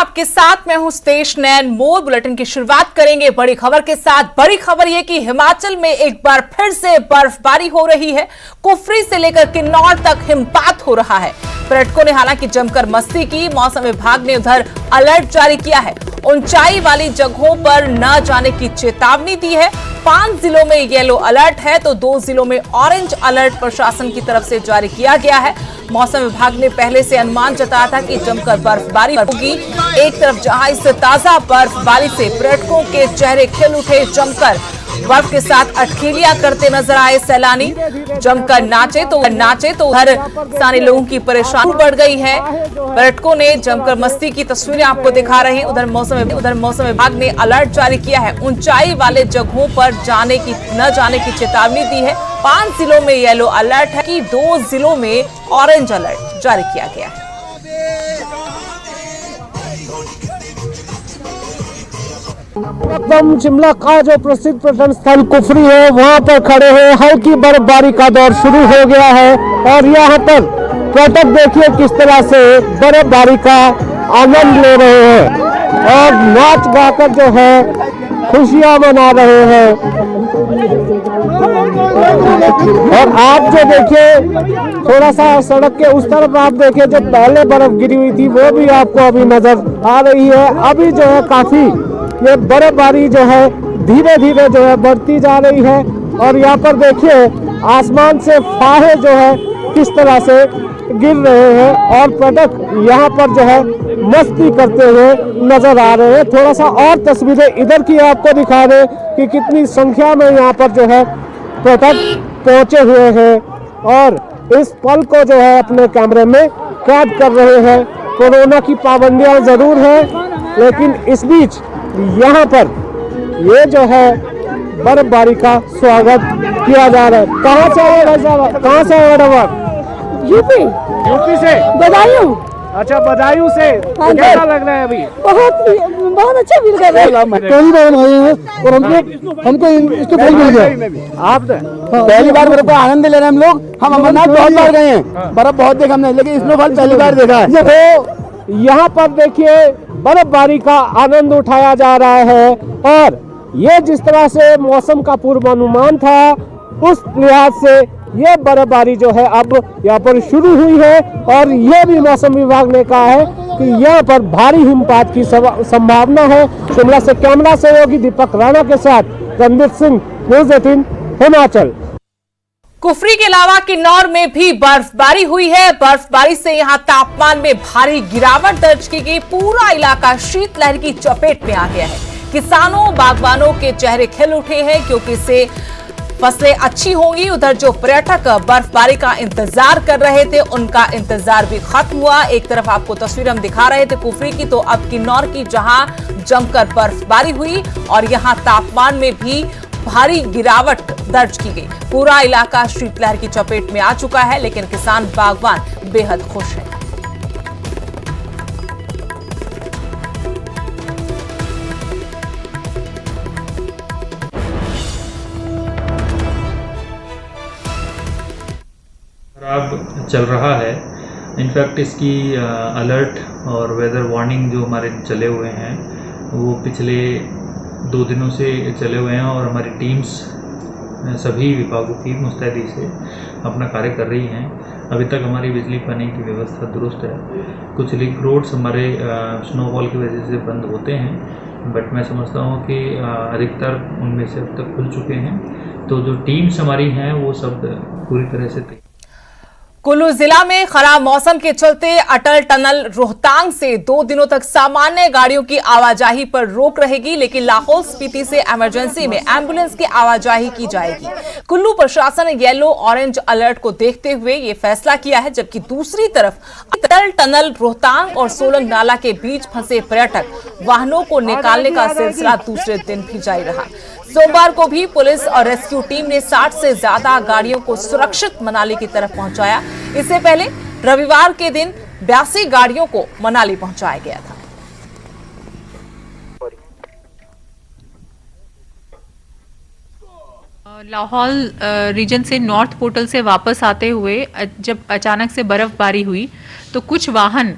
आपके साथ मैं हूं स्टेश नैन। मोर बुलेटिन की शुरुआत करेंगे बड़ी खबर के साथ। बड़ी खबर यह कि हिमाचल में एक बार फिर से बर्फबारी हो रही है। कुफरी से लेकर किन्नौर तक हिमपात हो रहा है। पर्यटकों ने हालांकि जमकर मस्ती की। मौसम विभाग ने उधर अलर्ट जारी किया है। ऊंचाई वाली जगहों पर न जाने की चेतावनी दी है। 5 जिलों में येलो अलर्ट है तो 2 जिलों में ऑरेंज अलर्ट प्रशासन की तरफ से जारी किया गया है। मौसम विभाग ने पहले से अनुमान जताया था कि जमकर बर्फबारी होगी। एक तरफ जहां इस ताजा बर्फबारी से पर्यटकों के चेहरे खिल उठे, जमकर बर्फ के साथ अटखेलियां करते नजर आए सैलानी। जमकर नाचे तो उधर स्थानीय लोगों की परेशानी बढ़ गई है। पर्यटकों ने जमकर मस्ती की तस्वीरें आपको दिखा रहे हैं। उधर मौसम विभाग ने अलर्ट जारी किया है। ऊंचाई वाले जगहों पर न जाने की चेतावनी दी है। 5 जिलों में येलो अलर्ट है कि 2 जिलों में ऑरेंज अलर्ट जारी किया गया है। एकदम शिमला का जो प्रसिद्ध पर्यटन स्थल कुफरी है वहां पर खड़े हैं। हल्की बर्फबारी का दौर शुरू हो गया है और यहाँ पर पर्यटक देखिए किस तरह से बर्फबारी का आनंद ले रहे हैं और नाच गाकर जो है खुशियां मना रहे हैं। और आप जो देखिए थोड़ा सा सड़क के उस तरफ आप देखिए जो पहले बर्फ गिरी हुई थी वो भी आपको अभी नजर आ रही है। अभी जो है काफी ये बर्फबारी जो है धीरे धीरे जो है बढ़ती जा रही है और यहाँ पर देखिए आसमान से फाहे जो है किस तरह से गिर रहे हैं और पर्यटक यहाँ पर जो है मस्ती करते हुए नजर आ रहे हैं। थोड़ा सा और तस्वीरें इधर की आपको दिखा रहे कि कितनी संख्या में यहाँ पर जो है पर्यटक पहुंचे हुए हैं और इस पल को जो है अपने कैमरे में कैद कर रहे हैं। कोरोना की पाबंदियां जरूर है लेकिन इस बीच यहाँ पर ये जो है बर्फबारी का स्वागत किया जा रहा है। कहाँ से आए भाई साहब, कहाँ से आए आप? यूपी से। बदायूं। अच्छा बदायूं से। हाँ, कैसा लग रहा है अभी? बहुत अच्छा फील कर रहा है। पहली बार आए हैं और हमको इसको फल मिल गया। आप पहली बार मेरे को आनंद ले रहे हैं हम लोग। हम अमरनाथ बहुत बार गए हैं, बर्फ बहुत देखा हमने, लेकिन स्नोफॉल पहली बार देखा है। तो यहाँ पर देखिए बर्फबारी का आनंद उठाया जा रहा है और ये जिस तरह से मौसम का पूर्वानुमान था उस लिहाज से ये बर्फबारी जो है अब यहाँ पर शुरू हुई है और ये भी मौसम विभाग ने कहा है कि यहाँ पर भारी हिमपात की संभावना है। शिमला से कैमरा सहयोगी दीपक राणा के साथ रणदीप सिंह, न्यूज़ 18 हिमाचल। कुफरी के अलावा किन्नौर में भी बर्फबारी हुई है। बर्फबारी से यहां तापमान में भारी गिरावट दर्ज की गई। पूरा इलाका शीतलहर की चपेट में आ गया है। किसानों बागवानों के चेहरे खिल उठे हैं क्योंकि इससे फसलें अच्छी होंगी। उधर जो पर्यटक बर्फबारी का इंतजार कर रहे थे उनका इंतजार भी खत्म हुआ। एक तरफ आपको तस्वीर हम दिखा रहे थे कुफरी की, तो अब किन्नौर की जहां जमकर बर्फबारी हुई और यहां तापमान में भी भारी गिरावट दर्ज की गई। पूरा इलाका शीतलहर की चपेट में आ चुका है लेकिन किसान बागवान बेहद खुश हैं। खराब चल रहा है। इनफैक्ट इसकी अलर्ट और वेदर वार्निंग जो हमारे चले हुए हैं वो पिछले 2 दिनों से चले हुए हैं और हमारी टीम्स सभी विभागों की मुस्तैदी से अपना कार्य कर रही हैं। अभी तक हमारी बिजली पानी की व्यवस्था दुरुस्त है। कुछ लिंक रोड्स हमारे स्नोफॉल की वजह से बंद होते हैं बट मैं समझता हूँ कि अधिकतर उनमें से अब तक खुल चुके हैं। तो जो टीम्स हमारी हैं वो सब पूरी तरह से कुल्लू जिला में खराब मौसम के चलते अटल टनल रोहतांग से 2 दिनों तक सामान्य गाड़ियों की आवाजाही पर रोक रहेगी लेकिन लाहौल स्पीति से इमरजेंसी में एम्बुलेंस की आवाजाही की जाएगी। कुल्लू प्रशासन ने येलो ऑरेंज अलर्ट को देखते हुए ये फैसला किया है जबकि दूसरी तरफ अटल टनल रोहतांग और सोलंग नाला के बीच फंसे पर्यटक वाहनों को निकालने का सिलसिला दूसरे दिन भी जारी रहा। सोमवार को भी पुलिस और रेस्क्यू टीम ने 60 से ज्यादा गाड़ियों को सुरक्षित मनाली की तरफ पहुंचाया। इससे पहले रविवार के दिन 82 गाड़ियों को मनाली पहुंचाया गया था। लाहौल रीजन से नॉर्थ पोर्टल से वापस आते हुए जब अचानक से बर्फबारी हुई तो कुछ वाहन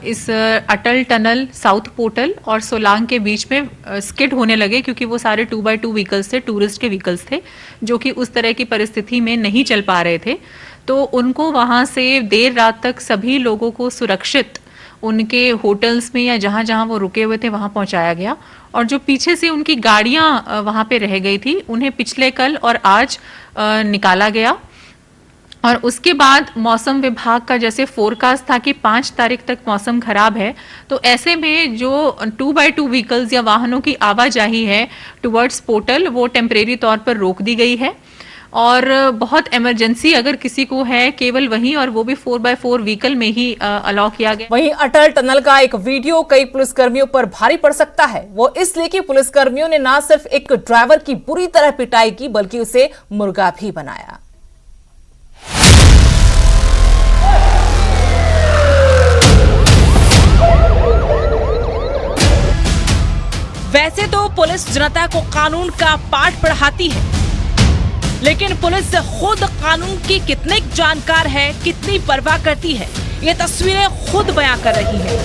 इस अटल टनल साउथ पोर्टल और सोलांग के बीच में स्किड होने लगे, क्योंकि वो सारे 2x2 व्हीकल्स थे, टूरिस्ट के व्हीकल्स थे जो कि उस तरह की परिस्थिति में नहीं चल पा रहे थे। तो उनको वहाँ से देर रात तक सभी लोगों को सुरक्षित उनके होटल्स में या जहाँ जहाँ वो रुके हुए थे वहाँ पहुँचाया गया। और जो पीछे से उनकी गाड़ियाँ वहाँ पे रह गई थी उन्हें पिछले कल और आज निकाला गया। और उसके बाद मौसम विभाग का जैसे फोरकास्ट था कि 5 तारीख तक मौसम खराब है, तो ऐसे में जो 2x2 व्हीकल्स या वाहनों की आवाजाही है टुवर्ड्स पोर्टल वो टेम्परेरी तौर पर रोक दी गई है। और बहुत इमरजेंसी अगर किसी को है केवल वहीं, और वो भी 4x4 व्हीकल में ही अलाउ किया गया। वहीं अटल टनल का एक वीडियो कई पुलिसकर्मियों पर भारी पड़ सकता है, वो इसलिए कि पुलिसकर्मियों ने न सिर्फ एक ड्राइवर की बुरी तरह पिटाई की बल्कि उसे मुर्गा भी बनाया। वैसे तो पुलिस जनता को कानून का पाठ पढ़ाती है, लेकिन पुलिस खुद कानून की कितनी जानकार है, कितनी परवाह करती है, ये तस्वीरें खुद बयां कर रही हैं।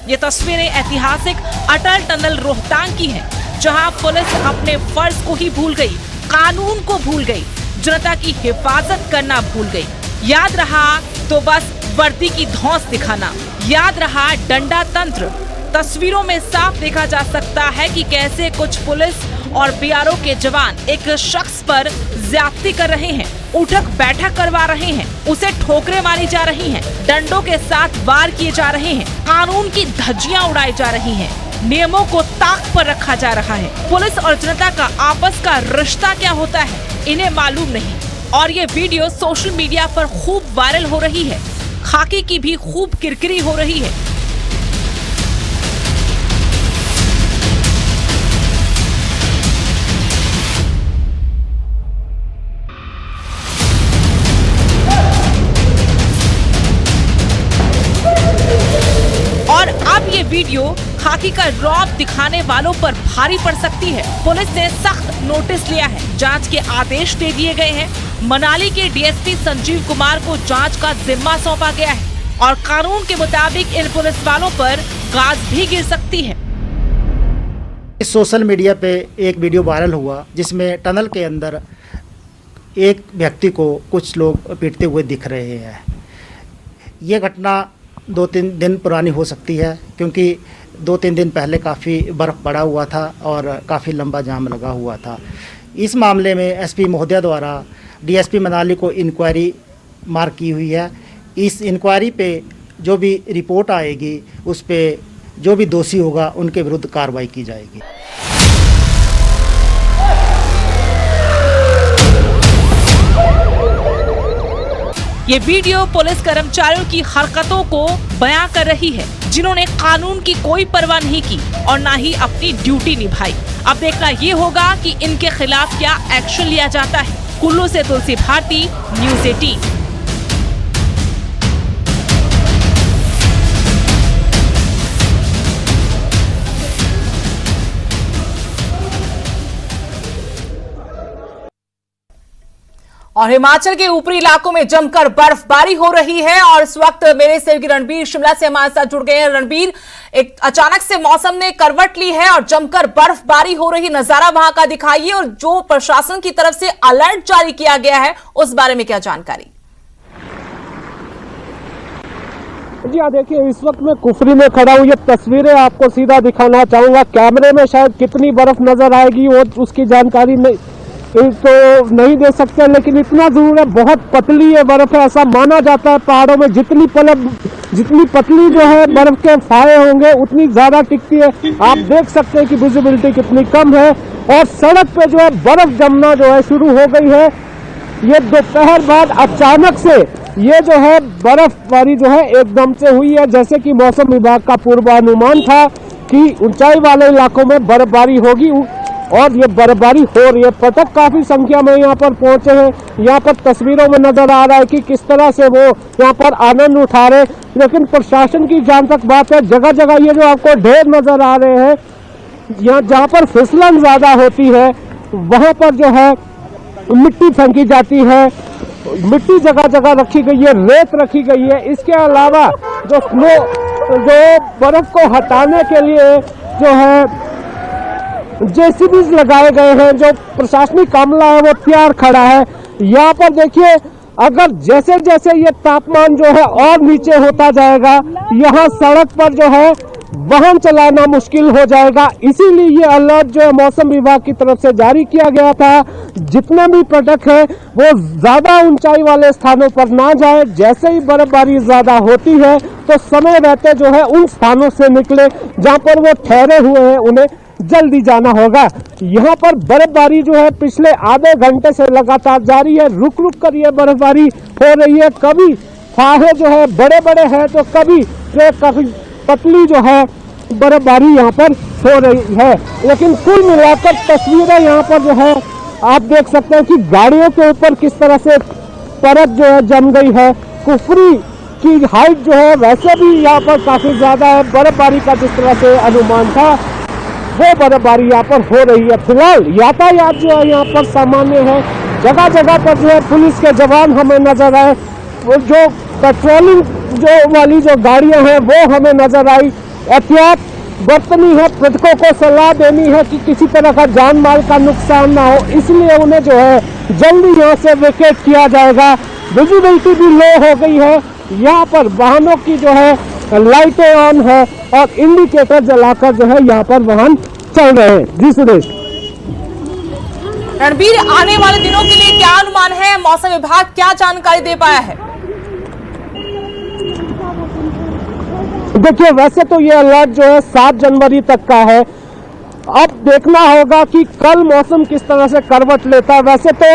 ये तस्वीरें ऐतिहासिक अटल टनल रोहतांग की हैं, जहां पुलिस अपने फर्ज को ही भूल गई, कानून को भूल गई, जनता की हिफाजत करना भूल गई। याद रहा तो बस वर्दी की धौंस दिखाना, याद रहा डंडा तंत्र। तस्वीरों में साफ देखा जा सकता है कि कैसे कुछ पुलिस और बीआरओ के जवान एक शख्स पर ज्यादती कर रहे हैं, उठक बैठक करवा रहे हैं, उसे ठोकरें मारी जा रही हैं, डंडों के साथ वार किए जा रहे हैं, कानून की धज्जियां उड़ाई जा रही हैं, नियमों को ताक पर रखा जा रहा है। पुलिस और जनता का आपस का रिश्ता क्या होता है इन्हें मालूम नहीं, और ये वीडियो सोशल मीडिया पर खूब वायरल हो रही है। खाकी की भी खूब किरकिरी हो रही है। ये वीडियो खाकी का रौब दिखाने वालों पर भारी पड़ सकती है। पुलिस ने सख्त नोटिस लिया है, जांच के आदेश दे दिए गए हैं। मनाली के डीएसपी संजीव कुमार को जांच का जिम्मा सौंपा गया है और कानून के मुताबिक इन पुलिस वालों पर गाज भी गिर सकती है। सोशल मीडिया पे एक वीडियो वायरल हुआ जिसमें टनल के अंदर एक व्यक्ति को कुछ लोग पीटते हुए दिख रहे हैं। ये घटना 2-3 दिन पुरानी हो सकती है, क्योंकि 2-3 दिन पहले काफ़ी बर्फ़ पड़ा हुआ था और काफ़ी लंबा जाम लगा हुआ था। इस मामले में एसपी महोदया द्वारा डीएसपी मनाली को इंक्वायरी मार्क की हुई है। इस इंक्वायरी पे जो भी रिपोर्ट आएगी उस पे जो भी दोषी होगा उनके विरुद्ध कार्रवाई की जाएगी। ये वीडियो पुलिस कर्मचारियों की हरकतों को बयां कर रही है, जिन्होंने कानून की कोई परवाह नहीं की और ना ही अपनी ड्यूटी निभाई। अब देखना ये होगा कि इनके खिलाफ क्या एक्शन लिया जाता है। कुल्लू से तुलसी भारती, न्यूज़ 18। और हिमाचल के ऊपरी इलाकों में जमकर बर्फबारी हो रही है और इस वक्त मेरे सहयोगी रणबीर शिमला से हमारे साथ जुड़ गए हैं। रणबीर, एक अचानक से मौसम ने करवट ली है और जमकर बर्फबारी हो रही, नजारा वहां का दिखाइए और जो प्रशासन की तरफ से अलर्ट जारी किया गया है उस बारे में क्या जानकारी? जी हाँ, देखिए इस वक्त मैं कुफरी में खड़ा हूँ। ये तस्वीरें आपको सीधा दिखाना चाहूंगा। कैमरे में शायद कितनी बर्फ नजर आएगी वो उसकी जानकारी में तो नहीं दे सकते, लेकिन इतना जरूर है बहुत पतली ये बर्फ है। ऐसा माना जाता है पहाड़ों में जितनी पतली जो है बर्फ के फाये होंगे उतनी ज्यादा टिकती है। आप देख सकते हैं कि विजिबिलिटी कितनी कम है और सड़क पे जो है बर्फ जमना जो है शुरू हो गई है। ये दोपहर बाद अचानक से ये जो है बर्फबारी जो है एकदम से हुई है, जैसे कि मौसम विभाग का पूर्वानुमान था कि ऊंचाई वाले इलाकों में बर्फबारी होगी और ये बर्फबारी हो रही है। पर्यटक काफी संख्या में यहाँ पर पहुंचे हैं। यहाँ पर तस्वीरों में नजर आ रहा है कि किस तरह से वो यहाँ पर आनंद उठा रहे, लेकिन प्रशासन की जहां तक बात है जगह जगह ये जो आपको ढेर नजर आ रहे हैं, यहाँ जहाँ पर फिसलन ज्यादा होती है वहां पर जो है मिट्टी फेंकी जाती है, मिट्टी जगह जगह रखी गई है, रेत रखी गई है। इसके अलावा जो बर्फ को हटाने के लिए जो है जेसीबीज लगाए गए हैं, जो प्रशासनिक अमला है वो तैयार खड़ा है। यहाँ पर देखिए, अगर जैसे जैसे ये तापमान जो है और नीचे होता जाएगा, यहाँ सड़क पर जो है वाहन चलाना मुश्किल हो जाएगा। इसीलिए ये अलर्ट जो है मौसम विभाग की तरफ से जारी किया गया था। जितने भी पर्यटक है वो ज्यादा ऊंचाई वाले स्थानों पर ना जाए। जैसे ही बर्फबारी ज्यादा होती है तो समय रहते जो है उन स्थानों से निकले जहां पर वो ठहरे हुए हैं, उन्हें जल्दी जाना होगा। यहाँ पर बर्फबारी जो है पिछले आधे घंटे से लगातार जारी है। रुक रुक कर ये बर्फबारी हो रही है। कभी फाहे जो है बड़े बड़े हैं तो कभी पतली जो है बर्फबारी यहाँ पर हो रही है। लेकिन कुल मिलाकर तस्वीरें यहाँ पर जो है आप देख सकते हैं कि गाड़ियों के ऊपर किस तरह से परत जो है जम गई है। कुफरी की हाइट जो है वैसे भी यहाँ पर काफी ज्यादा है। बर्फबारी का जिस तरह से अनुमान था वो बर्फबारी यहाँ पर हो रही है। फिलहाल यातायात जो है यहाँ पर सामान्य है। जगह जगह पर जो है पुलिस के जवान हमें नजर आए। वो जो पेट्रोलिंग जो वाली जो गाड़ियां हैं वो हमें नजर आई। एहतियात बरतनी है, पर्यटकों को सलाह देनी है कि किसी तरह का जान माल का नुकसान ना हो, इसलिए उन्हें जो है जल्दी यहाँ से वेकेट किया जाएगा। विजिबिलिटी भी लो हो गई है। यहाँ पर वाहनों की जो है लाइटें ऑन है और इंडिकेटर जलाकर जो है यहाँ पर वाहन चल रहे हैं। जी सुरेश। रणबीर, आने वाले दिनों के लिए क्या अनुमान है? मौसम विभाग क्या जानकारी दे पाया है? देखिए, वैसे तो ये अलर्ट जो है 7 जनवरी तक का है। अब देखना होगा कि कल मौसम किस तरह से करवट लेता है। वैसे तो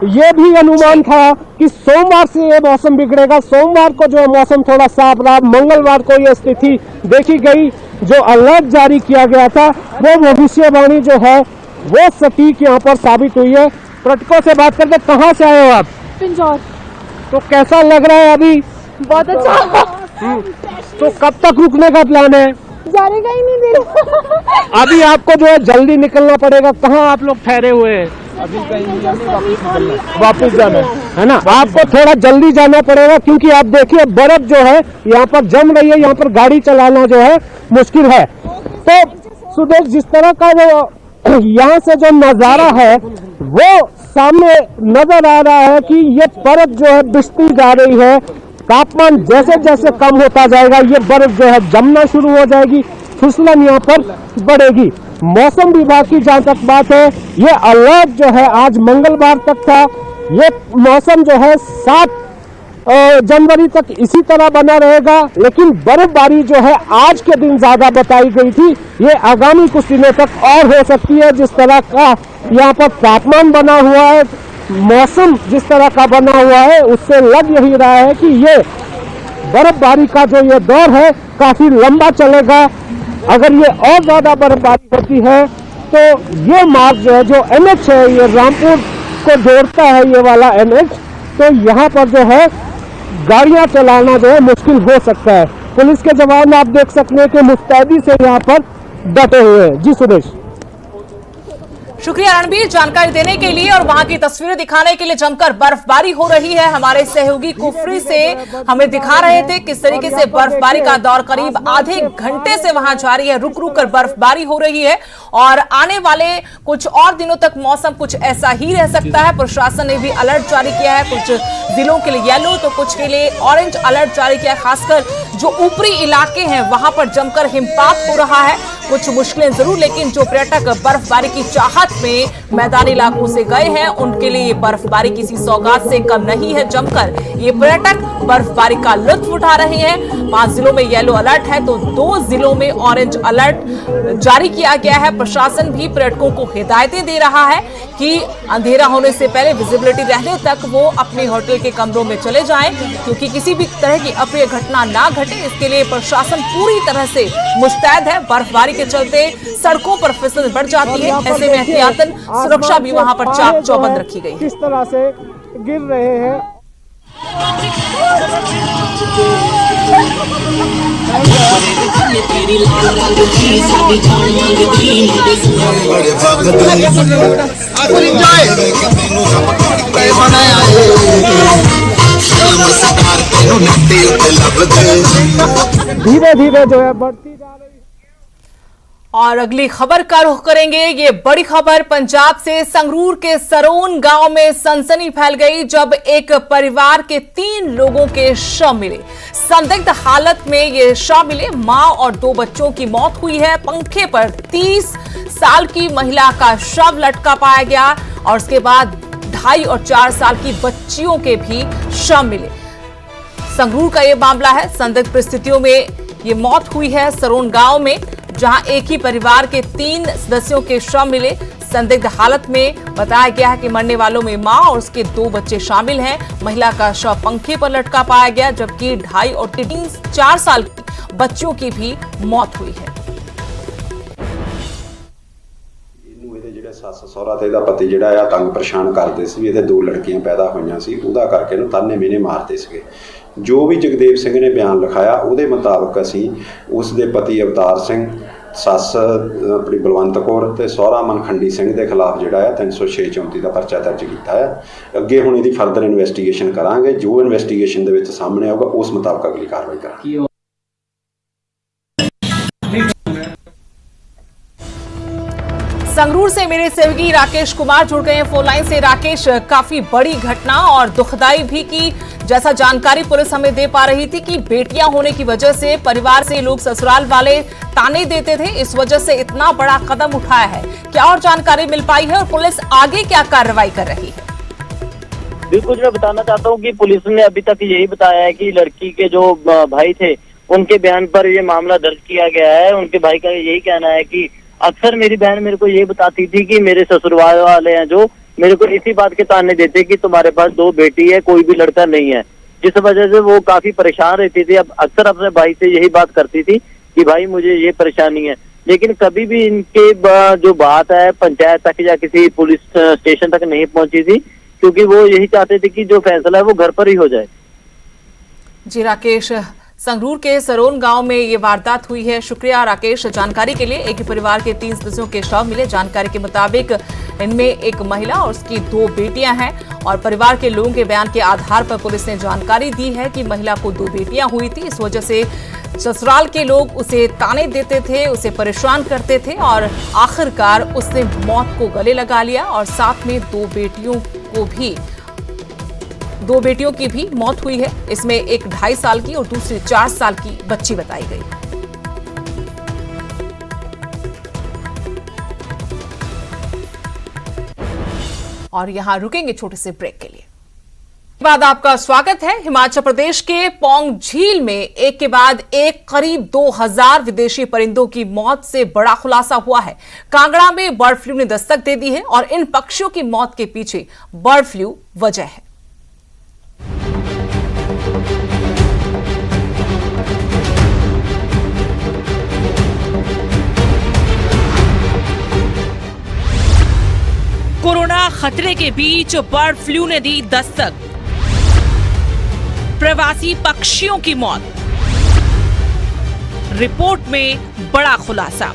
ये भी अनुमान था कि सोमवार से ये मौसम बिगड़ेगा। सोमवार को जो है मौसम थोड़ा साफ रहा। मंगलवार को ये स्थिति देखी गई। जो अलर्ट जारी किया गया था वो भविष्यवाणी जो है वो सटीक यहाँ पर साबित हुई है। पर्यटकों से बात करके, कहाँ से आए हो आप? पिंजौर। तो कैसा लग रहा है अभी? बहुत अच्छा। तो कब तक रुकने का प्लान है? जाने का ही नहीं दे रहा। अभी आपको जो है जल्दी निकलना पड़ेगा। कहाँ आप लोग ठहरे हुए हैं? अभी कहीं वापस जाना है ना? आपको थोड़ा जल्दी जाना पड़ेगा क्योंकि आप देखिए बर्फ जो है यहाँ पर जम रही है। यहाँ पर गाड़ी चलाना जो है मुश्किल है। तो सुदेश, जिस तरह का जो यहाँ से जो नजारा है वो सामने नजर आ रहा है कि ये बर्फ जो है बिछती जा रही है। तापमान जैसे जैसे कम होता जाएगा ये बर्फ जो है जमना शुरू हो जाएगी। फिसलन यहाँ पर बढ़ेगी। मौसम विभाग की जहां तक बात है, ये अलर्ट जो है आज मंगलवार तक था। ये मौसम जो है 7 जनवरी तक इसी तरह बना रहेगा। लेकिन बर्फबारी जो है आज के दिन ज्यादा बताई गई थी, ये आगामी कुछ दिनों तक और हो सकती है। जिस तरह का यहाँ पर तापमान बना हुआ है, मौसम जिस तरह का बना हुआ है, उससे लग यही रहा है कि ये बर्फबारी का जो ये दौर है काफी लंबा चलेगा। अगर ये और ज्यादा बर्फबारी होती है तो ये मार्ग जो है, जो NH है, ये रामपुर को जोड़ता है, ये वाला NH, तो यहाँ पर जो है गाड़ियां चलाना जो है मुश्किल हो सकता है। पुलिस के जवान आप देख सकते हैं कि मुस्तैदी से यहाँ पर डटे हुए हैं। जी सुरेश। शुक्रिया रणबीर जानकारी देने के लिए और वहां की तस्वीरें दिखाने के लिए। जमकर बर्फबारी हो रही है। हमारे सहयोगी कुफरी से हमें दिखा रहे थे किस तरीके से बर्फबारी का दौर करीब आधे घंटे से वहां जारी है। रुक रुक कर बर्फबारी हो रही है और आने वाले कुछ और दिनों तक मौसम कुछ ऐसा ही रह सकता है। प्रशासन ने भी अलर्ट जारी किया है। कुछ जिलों के लिए येलो तो कुछ के लिए ऑरेंज अलर्ट जारी किया है। खासकर जो ऊपरी इलाके हैं वहां पर जमकर हिमपात हो रहा है। कुछ मुश्किलें जरूर, लेकिन जो पर्यटक बर्फबारी की चाहत में मैदानी इलाकों से गए हैं उनके लिए ये बर्फबारी किसी सौगात से कम नहीं है। जमकर ये पर्यटक बर्फबारी का लुत्फ उठा रहे हैं। 5 जिलों में येलो अलर्ट है तो 2 जिलों में ऑरेंज अलर्ट जारी किया गया है। प्रशासन भी पर्यटकों को हिदायतें दे रहा है कि अंधेरा होने से पहले, विजिबिलिटी रहने तक वो अपने होटल के कमरों में चले जाएं, क्योंकि किसी भी तरह की अप्रिय घटना ना घटे इसके लिए प्रशासन पूरी तरह से मुस्तैद है। बर्फबारी के चलते सड़कों पर फिसलन बढ़ जाती है। ऐसे में एहतियातन सुरक्षा भी वहां पर चाक चौबंद रखी गई। किस तरह से गिर रहे हैं। फुल एंजॉय बनाया धीरे धीरे जो है बढ़ती जा रही है। और अगली खबर का रुख करेंगे। ये बड़ी खबर पंजाब से। संगरूर के सरोन गांव में सनसनी फैल गई जब एक परिवार के 3 लोगों के शव मिले। संदिग्ध हालत में ये शव मिले। मां और 2 बच्चों की मौत हुई है। पंखे पर 30 साल की महिला का शव लटका पाया गया और उसके बाद 2.5 और 4 साल की बच्चियों के भी शव मिले। संगरूर का ये मामला है। संदिग्ध परिस्थितियों में ये मौत हुई है सरोन गांव में, जहां एक ही परिवार के 3 सदस्यों के शव मिले। संदिग्ध हालत में बताया गया है कि मरने वालों में मां और उसके 2 बच्चे शामिल हैं। महिला का शव पंखे पर लटका पाया गया, जबकि 2.5 और 4 साल की बच्चों की भी मौत हुई है। सੱਸ ਸਹੁਰਾ ਤੇ ਇਹਦਾ ਪਤੀ ਜਿਹੜਾ ਆ ਤੰਗ ਪਰੇਸ਼ਾਨ ਕਰਦੇ ਸੀ। ਇਹਦੇ 2 ਲੜਕੀਆਂ ਪੈਦਾ ਹੋਈਆਂ ਸੀ, ਉਹਦਾ ਕਰਕੇ ਇਹਨੂੰ ਤਾਨੇ ਮੇਨੇ ਮਾਰਦੇ ਸੀਗੇ। ਜੋ ਵੀ ਜਗਦੇਵ ਸਿੰਘ ਨੇ ਬਿਆਨ ਲਿਖਾਇਆ ਉਹਦੇ ਮੁਤਾਬਕ ਅਸੀਂ ਉਸ ਦੇ ਪਤੀ ਅਵਤਾਰ ਸਿੰਘ, ਸੱਸ ਆਪਣੀ ਬਲਵੰਤ ਕੌਰ ਤੇ ਸਹੁਰਾ ਮਨਖੰਡੀ ਸਿੰਘ ਦੇ ਖਿਲਾਫ ਜਿਹੜਾ ਆ 306/34 ਦਾ ਪਰਚਾ ਦਰਜ ਕੀਤਾ ਹੈ। ਅੱਗੇ ਹੁਣ ਇਹਦੀ ਫਰਦਰ ਇਨਵੈਸਟੀਗੇਸ਼ਨ ਕਰਾਂਗੇ। ਜੋ ਇਨਵੈਸਟੀਗੇਸ਼ਨ ਦੇ ਵਿੱਚ ਸਾਹਮਣੇ ਆਊਗਾ ਉਸ ਮੁਤਾਬਕ ਅਗਲੀ ਕਾਰਵਾਈ ਕਰਾਂਗੇ। संगरूर से मेरे सहयोगी राकेश कुमार जुड़ गए हैं फोन लाइन से। राकेश, काफी बड़ी घटना और दुखदाई भी की जैसा जानकारी पुलिस हमें दे पा रही थी कि बेटियां होने की वजह से परिवार से लोग ससुराल वाले ताने देते थे, इस वजह से इतना बड़ा कदम उठाया है। क्या और जानकारी मिल पाई है और पुलिस आगे क्या कार्रवाई कर रही है? बिल्कुल, मैं बताना चाहता हूँ कि पुलिस ने अभी तक यही बताया है कि लड़की के जो भाई थे उनके बयान पर ये मामला दर्ज किया गया है। उनके भाई का यही कहना है कि अक्सर मेरी बहन मेरे को ये बताती थी कि मेरे ससुराल वाले हैं जो मेरे को इसी बात के ताने देते कि तुम्हारे पास 2 बेटी है, कोई भी लड़का नहीं है, जिस वजह से वो काफी परेशान रहती थी। अब अक्सर अपने भाई से यही बात करती थी कि भाई मुझे ये परेशानी है, लेकिन कभी भी इनके जो बात है पंचायत तक या किसी पुलिस स्टेशन तक नहीं पहुंची थी, क्योंकि वो यही चाहते थे कि जो फैसला है वो घर पर ही हो जाए। जी राकेश, संगरूर के सरोन गांव में ये वारदात हुई है। शुक्रिया राकेश जानकारी के लिए। एक ही परिवार के 3 सदस्यों के शव मिले। जानकारी के मुताबिक इनमें एक महिला और उसकी 2 बेटियां हैं और परिवार के लोगों के बयान के आधार पर पुलिस ने जानकारी दी है कि महिला को 2 बेटियां हुई थी। इस वजह से ससुराल के लोग उसे ताने देते थे, उसे परेशान करते थे और आखिरकार उसने मौत को गले लगा लिया और साथ में 2 बेटियों की भी मौत हुई है। इसमें एक 2.5 साल की और दूसरी 4 साल की बच्ची बताई गई। और यहां रुकेंगे छोटे से ब्रेक के लिए। बाद आपका स्वागत है। हिमाचल प्रदेश के पौंग झील में एक के बाद एक करीब 2000 विदेशी परिंदों की मौत से बड़ा खुलासा हुआ है। कांगड़ा में बर्ड फ्लू ने दस्तक दे दी है और इन पक्षियों की मौत के पीछे बर्ड फ्लू वजह है। कोरोना खतरे के बीच बर्ड फ्लू ने दी दस्तक। प्रवासी पक्षियों की मौत। रिपोर्ट में बड़ा खुलासा।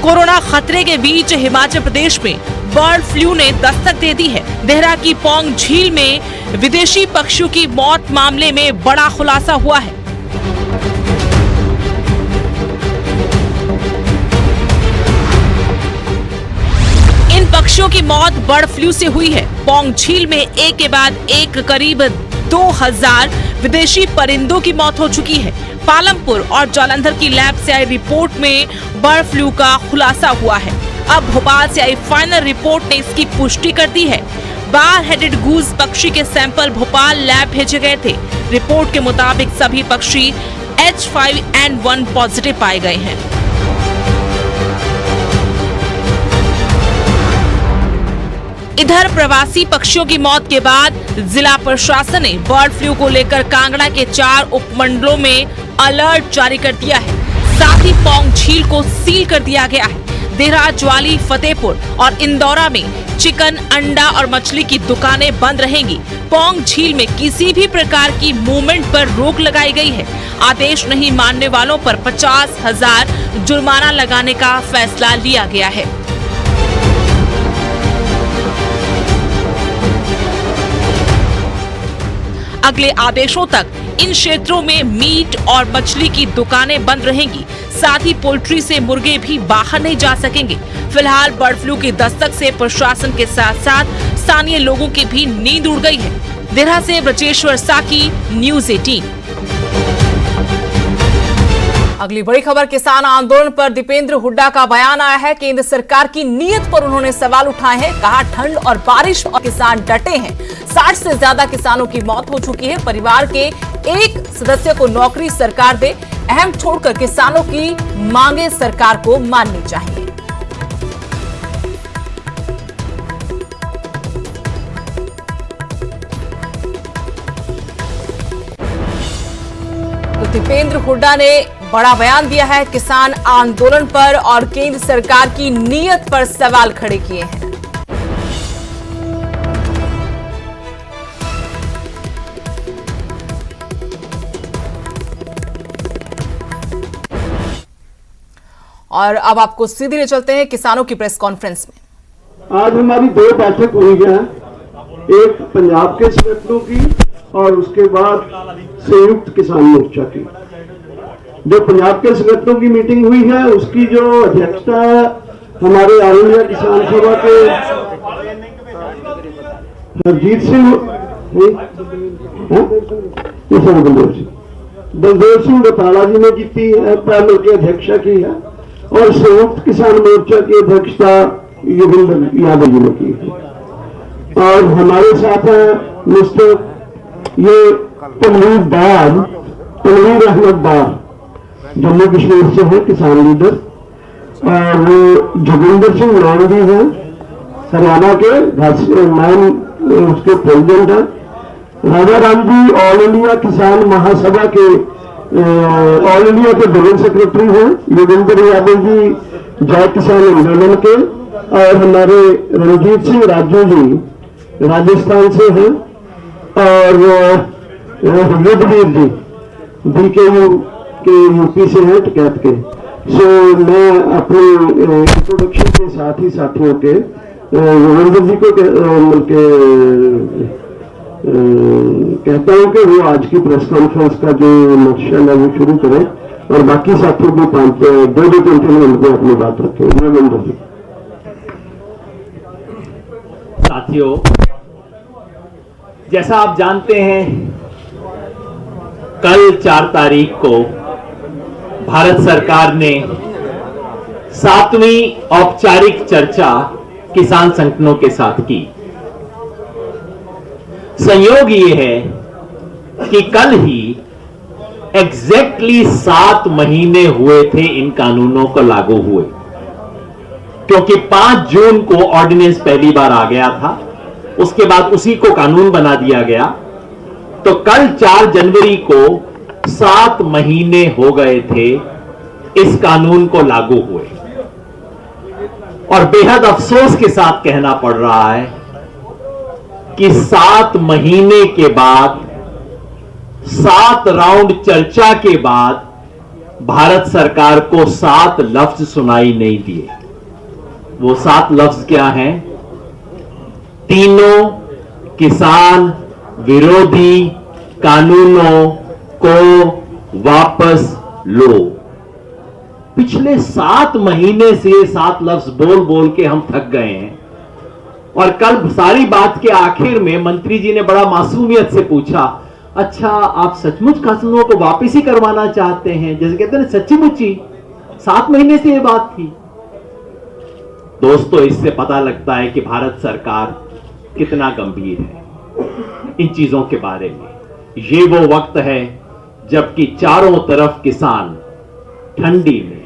कोरोना खतरे के बीच हिमाचल प्रदेश में बर्ड फ्लू ने दस्तक दे दी है। देहरा की पौंग झील में विदेशी पक्षियों की मौत मामले में बड़ा खुलासा हुआ है। इन पक्षियों की मौत बर्ड फ्लू से हुई है। पौंग झील में एक के बाद एक करीब 2000 विदेशी परिंदों की मौत हो चुकी है। पालमपुर और जालंधर की लैब से आई रिपोर्ट में बर्ड फ्लू का खुलासा हुआ है। अब भोपाल से आई फाइनल रिपोर्ट ने इसकी पुष्टि कर दी है। बार हेडेड गूज पक्षी के सैंपल भोपाल लैब भेजे गए थे। रिपोर्ट के मुताबिक सभी पक्षी H5N1 पॉजिटिव पाए गए हैं। इधर प्रवासी पक्षियों की मौत के बाद जिला प्रशासन ने बर्ड फ्लू को लेकर कांगड़ा के 4 उपमंडलों में अलर्ट जारी कर दिया है। साथ ही पौंग झील को सील कर दिया गया है। देहरा, ज्वाली, फतेहपुर और इंदौरा में चिकन, अंडा और मछली की दुकानें बंद रहेंगी। पौंग झील में किसी भी प्रकार की मूवमेंट पर रोक लगाई गई है। आदेश नहीं मानने वालों पर 50,000 जुर्माना लगाने का फैसला लिया गया है। अगले आदेशों तक इन क्षेत्रों में मीट और मछली की दुकानें बंद रहेंगी। साथ ही पोल्ट्री से मुर्गे भी बाहर नहीं जा सकेंगे। फिलहाल बर्ड फ्लू की दस्तक से प्रशासन के साथ साथ स्थानीय लोगों की भी नींद उड़ गई है। देहरा से ब्रजेश्वर साकी, न्यूज़ 18। अगली बड़ी खबर, किसान आंदोलन पर दीपेंद्र हुड्डा का बयान आया है। केंद्र सरकार की नीयत पर उन्होंने सवाल उठाए हैं। कहा, ठंड और बारिश और किसान डटे हैं। 60 से ज्यादा किसानों की मौत हो चुकी है। परिवार के एक सदस्य को नौकरी सरकार दे। अहम छोड़कर किसानों की मांगे सरकार को माननी चाहिए। तो दीपेंद्र हुड्डा ने बड़ा बयान दिया है किसान आंदोलन पर और केंद्र सरकार की नीयत पर सवाल खड़े किए हैं। और अब आपको सीधे ले चलते हैं किसानों की प्रेस कॉन्फ्रेंस में। आज हमारी 2 बैठक हुई है, एक पंजाब के संगठनों की और उसके बाद संयुक्त किसान मोर्चा की। जो पंजाब के संगठनों की मीटिंग हुई है उसकी जो अध्यक्षता हमारे ऑल इंडिया किसान सभा के हरजीत सिंह बलदेव सिंह बटाला जी ने की है, पैनल की अध्यक्षता की है, और संयुक्त किसान मोर्चा की अध्यक्षता योगेंद्र यादव जी ने की है। और हमारे साथ है मिस्टर ये तनवीर अहमद डार, जम्मू कश्मीर से है, किसान लीडर, और जोगिंदर सिंह मान जी हैं हरियाणा के, मैन उसके प्रेसिडेंट हैं। राजा राम जी ऑल इंडिया किसान महासभा के ऑल इंडिया के जनरल सेक्रेटरी हैं। योगेंद्र यादव जी जय किसान आंदोलन के, और हमारे रणजीत सिंह राजू जी राजस्थान से हैं, और युद्धवीर जी DKU के यूपी से हैं, टिकैत के। सो मैं अपनी इंट्रोडक्शन के साथ ही साथियों के योगेंद्र जी को कहता हूं कि वो आज की प्रेस कॉन्फ्रेंस का जो नक्शा है वो शुरू करें, और बाकी साथियों की 2-2 घंटे में उनको अपनी बात रखें। योगेंद्र जी। साथियों, जैसा आप जानते हैं, कल 4 तारीख को भारत सरकार ने 7वीं औपचारिक चर्चा किसान संगठनों के साथ की। संयोग ये है कि कल ही एग्जैक्टली 7 महीने हुए थे इन कानूनों को लागू हुए, क्योंकि 5 जून को ऑर्डिनेंस पहली बार आ गया था, उसके बाद उसी को कानून बना दिया गया। तो कल 4 जनवरी को 7 महीने हो गए थे इस कानून को लागू हुए, और बेहद अफसोस के साथ कहना पड़ रहा है कि 7 महीने के बाद, 7 राउंड चर्चा के बाद भारत सरकार को 7 लफ्ज सुनाई नहीं दिए। वो 7 लफ्ज क्या हैं? तीनों किसान विरोधी कानूनों को वापस लो। पिछले 7 महीने से ये 7 लफ्ज बोल बोल के हम थक गए हैं, और कल सारी बात के आखिर में मंत्री जी ने बड़ा मासूमियत से पूछा, अच्छा आप सचमुच कानूनों को वापस ही करवाना चाहते हैं? जैसे कहते हैं सच्ची मुच्ची 7 महीने से ये बात थी। दोस्तों, इससे पता लगता है कि भारत सरकार कितना गंभीर है इन चीजों के बारे में। ये वो वक्त है जबकि चारों तरफ किसान ठंडी में,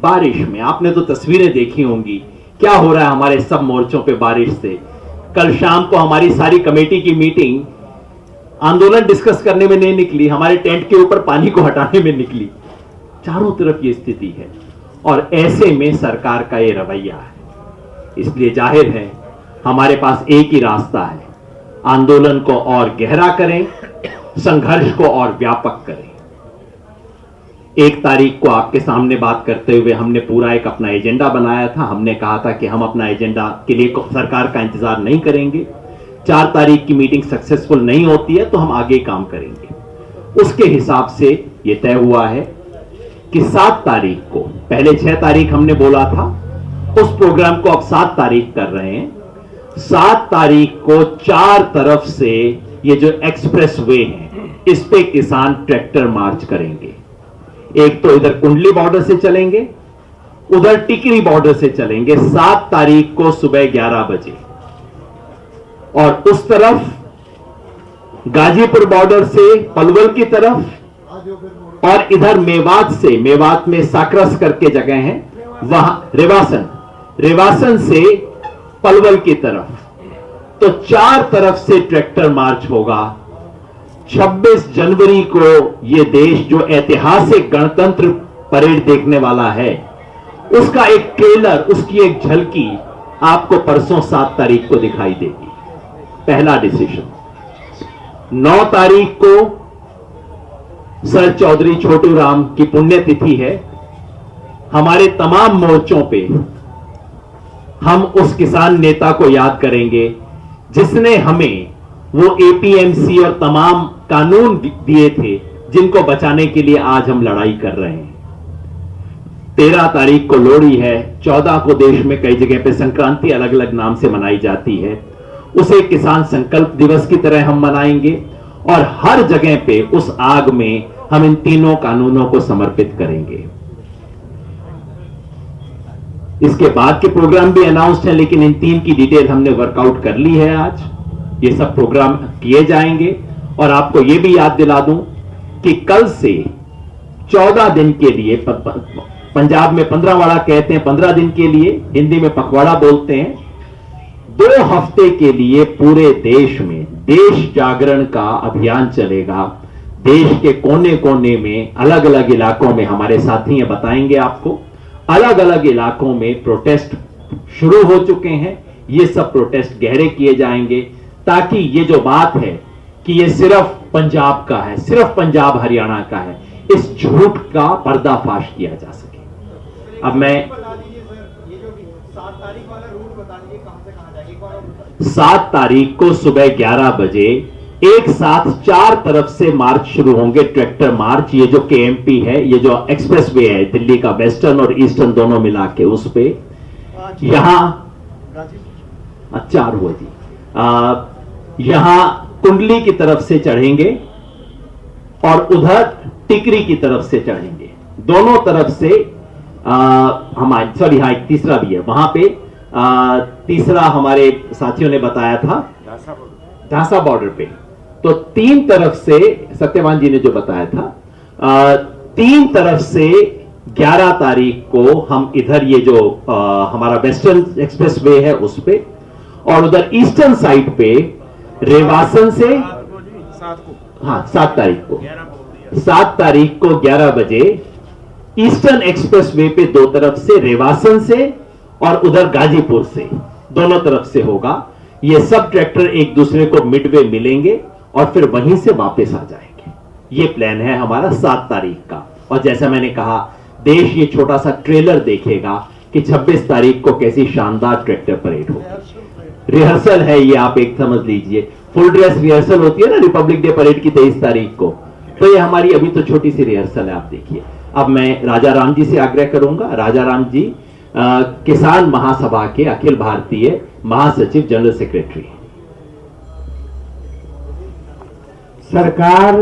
बारिश में, आपने तो तस्वीरें देखी होंगी क्या हो रहा है हमारे सब मोर्चों पे बारिश से। कल शाम को हमारी सारी कमेटी की मीटिंग आंदोलन डिस्कस करने में नहीं निकली, हमारे टेंट के ऊपर पानी को हटाने में निकली। चारों तरफ ये स्थिति है, और ऐसे में सरकार का ये रवैया है। इसलिए जाहिर है हमारे पास एक ही रास्ता है, आंदोलन को और गहरा करें, संघर्ष को और व्यापक करें। 1 तारीख को आपके सामने बात करते हुए हमने पूरा एक अपना एजेंडा बनाया था। हमने कहा था कि हम अपना एजेंडा के लिए सरकार का इंतजार नहीं करेंगे। 4 तारीख की मीटिंग सक्सेसफुल नहीं होती है तो हम आगे काम करेंगे। उसके हिसाब से यह तय हुआ है कि 7 तारीख को, पहले 6 तारीख हमने बोला था, उस प्रोग्राम को अब 7 तारीख कर रहे हैं। 7 तारीख को 4 तरफ से ये जो एक्सप्रेस वे है इस पे किसान ट्रैक्टर मार्च करेंगे। एक तो इधर कुंडली बॉर्डर से चलेंगे, उधर टिकरी बॉर्डर से चलेंगे 7 तारीख को सुबह 11 बजे, और उस तरफ गाजीपुर बॉर्डर से पलवल की तरफ, और इधर मेवात से, मेवात में साकरस करके जगह है वहां रेवासन से पलवल की तरफ, तो 4 तरफ से ट्रैक्टर मार्च होगा। 26 जनवरी को यह देश जो ऐतिहासिक गणतंत्र परेड देखने वाला है उसका एक ट्रेलर, उसकी एक झलकी आपको परसों 7 तारीख को दिखाई देगी। पहला डिसीजन। 9 तारीख को सर चौधरी छोटू राम की पुण्यतिथि है। हमारे तमाम मोर्चों पे हम उस किसान नेता को याद करेंगे जिसने हमें वो एपीएमसी और तमाम कानून दिए थे जिनको बचाने के लिए आज हम लड़ाई कर रहे हैं। 13 तारीख को लोहड़ी है। 14 को देश में कई जगह पे संक्रांति अलग अलग नाम से मनाई जाती है, उसे किसान संकल्प दिवस की तरह हम मनाएंगे, और हर जगह पे उस आग में हम इन तीनों कानूनों को समर्पित करेंगे। इसके बाद के प्रोग्राम भी अनाउंस्ड हैं, लेकिन इन 3 की डिटेल हमने वर्कआउट कर ली है। आज ये सब प्रोग्राम किए जाएंगे। और आपको ये भी याद दिला दूं कि कल से 14 दिन के लिए, पंजाब में 15वाड़ा कहते हैं, 15 दिन के लिए, हिंदी में पखवाड़ा बोलते हैं, 2 हफ्ते के लिए पूरे देश में देश जागरण का अभियान चलेगा। देश के कोने कोने में, अलग अलग इलाकों में हमारे साथी हैं, बताएंगे आपको, अलग अलग इलाकों में प्रोटेस्ट शुरू हो चुके हैं। ये सब प्रोटेस्ट गहरे किए जाएंगे ताकि ये जो बात है कि ये सिर्फ पंजाब का है, सिर्फ पंजाब हरियाणा का है, इस झूठ का पर्दाफाश किया जा सके। अब मैं 7 तारीख को सुबह 11 बजे एक साथ 4 तरफ से मार्च शुरू होंगे, ट्रैक्टर मार्च। ये जो केएमपी है, ये जो एक्सप्रेस वे है दिल्ली का, वेस्टर्न और ईस्टर्न दोनों मिला के, उस पे यहां 4 हुआ जी, यहां कुंडली की तरफ से चढ़ेंगे और उधर टिकरी की तरफ से चढ़ेंगे। दोनों तरफ से हमारे, सॉरी हाँ, एक तीसरा भी है वहां पे। तीसरा हमारे साथियों ने बताया था ढांसा बॉर्डर पे। तो 3 तरफ से, सत्यवान जी ने जो बताया था, 3 तरफ से 11 तारीख को हम इधर ये जो हमारा वेस्टर्न एक्सप्रेस वे है उस पे, और उधर ईस्टर्न साइड पे रेवासन से, हाँ 7 तारीख को, 7 तारीख को 11 बजे ईस्टर्न एक्सप्रेस वे पे 2 तरफ से, रेवासन से और उधर गाजीपुर से, दोनों तरफ से होगा। ये सब ट्रैक्टर एक दूसरे को मिडवे मिलेंगे और फिर वहीं से वापस आ जाएंगे। ये प्लान है हमारा 7 तारीख का। और जैसा मैंने कहा, देश ये छोटा सा ट्रेलर देखेगा कि 26 तारीख को कैसी शानदार ट्रैक्टर परेड होगी। रिहर्सल है ये, आप एक समझ लीजिए, फुल ड्रेस रिहर्सल होती है ना रिपब्लिक डे परेड की 23 तारीख को, तो ये हमारी अभी तो छोटी सी रिहर्सल है, आप देखिए। अब मैं राजा राम जी से आग्रह करूंगा। राजा राम जी किसान महासभा के अखिल भारतीय महासचिव, जनरल सेक्रेटरी। सरकार,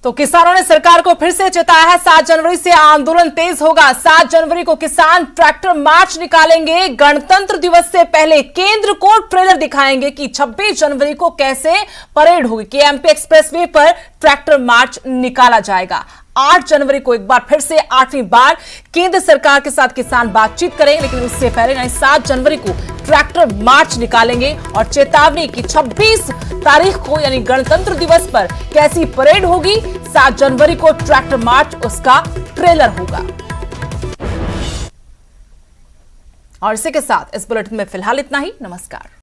तो किसानों ने सरकार को फिर से चेताया है, 7 जनवरी से आंदोलन तेज होगा। 7 जनवरी को किसान ट्रैक्टर मार्च निकालेंगे। गणतंत्र दिवस से पहले केंद्र को ट्रेलर दिखाएंगे कि 26 जनवरी को कैसे परेड होगी। केएमपी एक्सप्रेसवे पर ट्रैक्टर मार्च निकाला जाएगा। 8 जनवरी को एक बार फिर से 8वीं बार केंद्र सरकार के साथ किसान बातचीत करेंगे, लेकिन उससे पहले यानी 7 जनवरी को ट्रैक्टर मार्च निकालेंगे और चेतावनी कि 26 तारीख को यानी गणतंत्र दिवस पर कैसी परेड होगी। 7 जनवरी को ट्रैक्टर मार्च, उसका ट्रेलर होगा। और इसी के साथ इस बुलेटिन में फिलहाल इतना ही। नमस्कार।